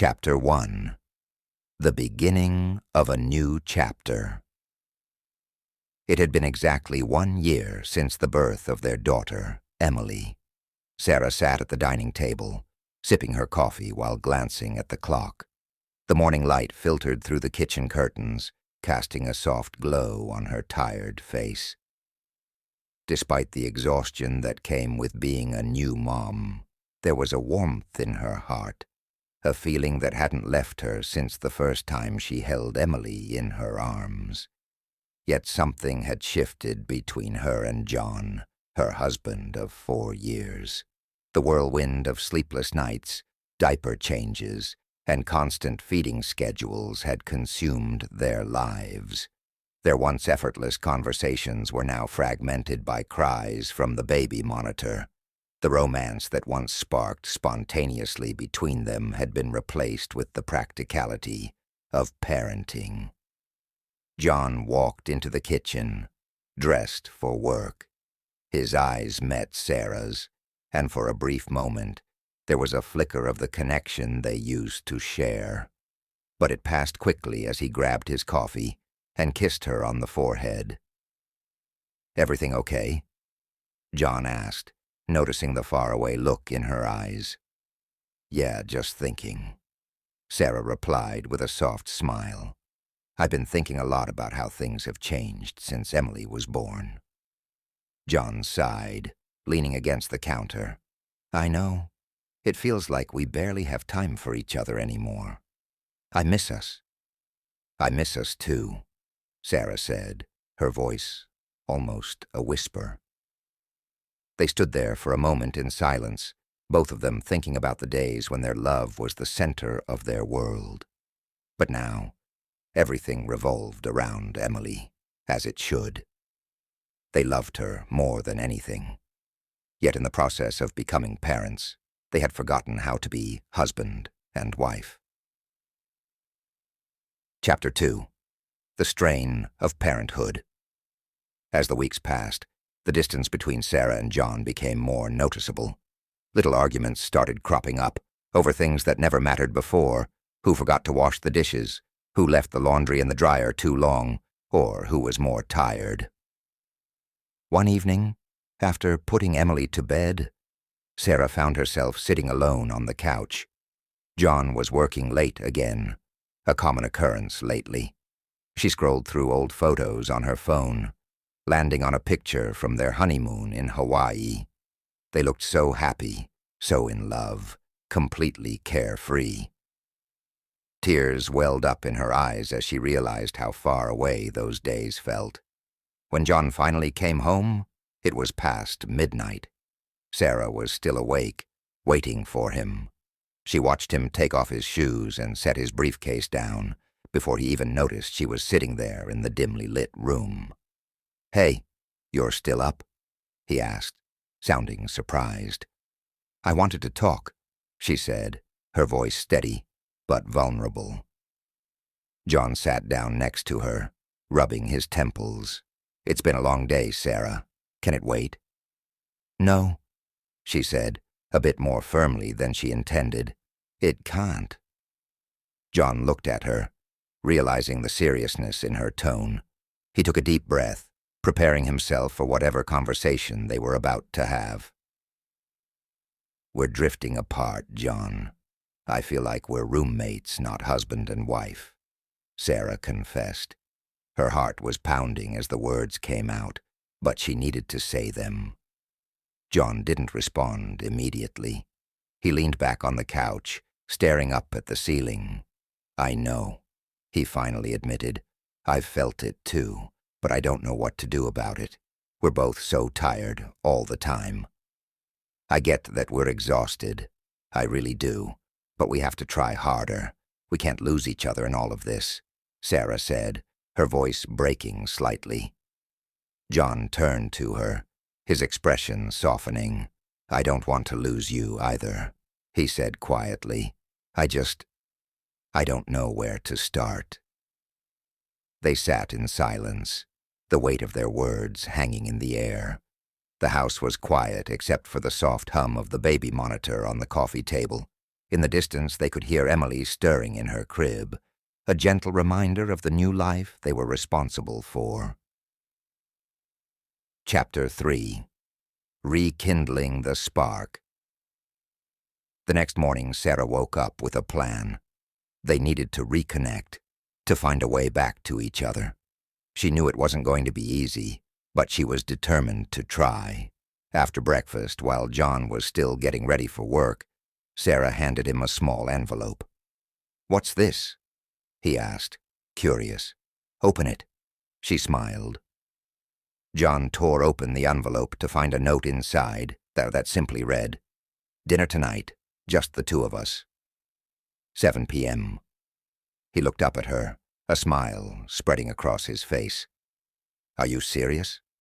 Chapter 1. The Beginning of a New Chapter. It had been exactly 1 year since the birth of their daughter, Emily. Sarah sat at the dining table, sipping her coffee while glancing at the clock. The morning light filtered through the kitchen curtains, casting a soft glow on her tired face. Despite the exhaustion that came with being a new mom, there was a warmth in her heart, a feeling that hadn't left her since the first time she held Emily in her arms. Yet something had shifted between her and John, her husband of 4 years. The whirlwind of sleepless nights, diaper changes, and constant feeding schedules had consumed their lives. Their once effortless conversations were now fragmented by cries from the baby monitor. The romance that once sparked spontaneously between them had been replaced with the practicality of parenting. John walked into the kitchen, dressed for work. His eyes met Sarah's, and for a brief moment, there was a flicker of the connection they used to share. But it passed quickly as he grabbed his coffee and kissed her on the forehead. "Everything okay?" John asked, noticing the faraway look in her eyes. "Yeah, just thinking," Sarah replied with a soft smile. "I've been thinking a lot about how things have changed since Emily was born." John sighed, leaning against the counter. "I know. It feels like we barely have time for each other anymore. I miss us." "I miss us too," Sarah said, her voice almost a whisper. They stood there for a moment in silence, both of them thinking about the days when their love was the center of their world. But now, everything revolved around Emily, as it should. They loved her more than anything. Yet in the process of becoming parents, they had forgotten how to be husband and wife. Chapter 2. The Strain of Parenthood. As the weeks passed, the distance between Sarah and John became more noticeable. Little arguments started cropping up over things that never mattered before: who forgot to wash the dishes, who left the laundry in the dryer too long, or who was more tired. One evening, after putting Emily to bed, Sarah found herself sitting alone on the couch. John was working late again, a common occurrence lately. She scrolled through old photos on her phone, landing on a picture from their honeymoon in Hawaii. They looked so happy, so in love, completely carefree. Tears welled up in her eyes as she realized how far away those days felt. When John finally came home, it was past midnight. Sarah was still awake, waiting for him. She watched him take off his shoes and set his briefcase down before he even noticed she was sitting there in the dimly lit room. "Hey, you're still up?" he asked, sounding surprised. "I wanted to talk," she said, her voice steady but vulnerable. John sat down next to her, rubbing his temples. "It's been a long day, Sarah. Can it wait?" "No," she said, a bit more firmly than she intended. "It can't." John looked at her, realizing the seriousness in her tone. He took a deep breath, preparing himself for whatever conversation they were about to have. "We're drifting apart, John. I feel like we're roommates, not husband and wife," Sarah confessed. Her heart was pounding as the words came out, but she needed to say them. John didn't respond immediately. He leaned back on the couch, staring up at the ceiling. "I know," he finally admitted. "I've felt it too, but I don't know what to do about it. We're both so tired all the time. I get that we're exhausted. I really do. But we have to try harder. We can't lose each other in all of this," Sarah said, her voice breaking slightly. John turned to her, his expression softening. "I don't want to lose you either," he said quietly. I don't know where to start." They sat in silence, the weight of their words hanging in the air. The house was quiet except for the soft hum of the baby monitor on the coffee table, In the distance, they could hear Emily stirring in her crib, a gentle reminder of the new life they were responsible for. Chapter 3. Rekindling the Spark. The next morning, Sarah woke up with a plan. They needed to reconnect, to find a way back to each other. She knew it wasn't going to be easy, but she was determined to try. After breakfast, while John was still getting ready for work, Sarah handed him a small envelope. "What's this?" he asked, curious. "Open it." She smiled. John tore open the envelope to find a note inside that simply read, "Dinner tonight, just the two of us. 7 p.m. He looked up at her, a smile spreading across his face. "Are you serious?"